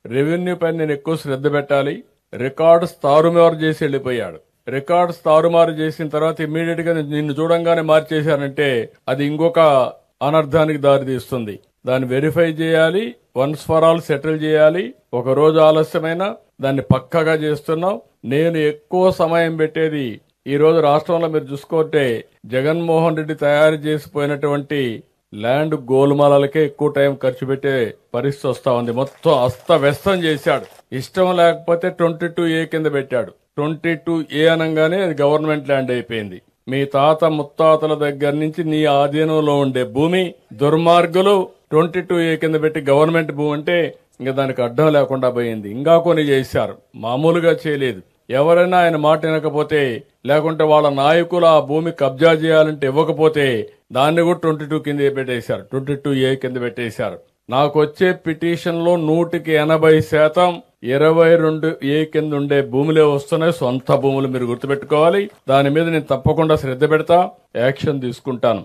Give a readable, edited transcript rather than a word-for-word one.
Revenue పైన నేను ఎక్కువ శ్రద్ధ పెట్టాలి. రికార్డ్స్ తారుమారు చేసి వెళ్ళిపోయాడు. రికార్డ్స్ తారుమారు చేసిన తర్వాత ఇమ్మీడియట్ గా నిన్ను చూడంగానే మార్చేశానంటే అది ఇంకొక అనర్థానికి దారితీస్తుంది. దాన్ని వెరిఫై చేయాలి, వన్స్ ఫర్ ఆల్ సెటిల్ చేయాలి. ఒక రోజు ఆలస్యమైన దాన్ని పక్కగా చేస్తున్నాం. నేను ఎక్కువ సమయం పెట్టేది ఈ రోజు రాష్ట్రంలో మీరు చూసుకుంటే జగన్మోహన్ రెడ్డి తయారు చేసిపోయినటువంటి ల్యాండ్ గోల్మాలకే ఎక్కువ టైం ఖర్చు పెట్టే పరిస్థితి వస్తా ఉంది. మొత్తం అస్తవ్యస్తం చేశాడు. ఇష్టం లేకపోతే 22A కింద పెట్టాడు. 22A అనగానే అది గవర్నమెంట్ ల్యాండ్ అయిపోయింది. మీ తాత ముత్తాతల దగ్గర నుంచి నీ ఆధీనంలో ఉండే భూమి దుర్మార్గులు 22A కింద పెట్టి గవర్నమెంట్ భూమి అంటే ఇంకా దానికి అడ్డం లేకుండా పోయింది. ఇంకా కొన్ని చేశారు, మామూలుగా చేయలేదు. ఎవరైనా ఆయన మాట వినకపోతే లేకుంటే వాళ్ళ నాయకులు ఆ భూమి కబ్జా చేయాలంటే ఇవ్వకపోతే దాన్ని కూడా 22 కింద పెట్టేశారు, 22A కింద పెట్టేశారు. నాకు వచ్చే పిటిషన్ లో 100% 22A కింద ఉండే భూములే వస్తున్నాయి. సొంత భూములు మీరు గుర్తుపెట్టుకోవాలి. దాని మీద నేను తప్పకుండా శ్రద్ధ పెడతా, యాక్షన్ తీసుకుంటాను.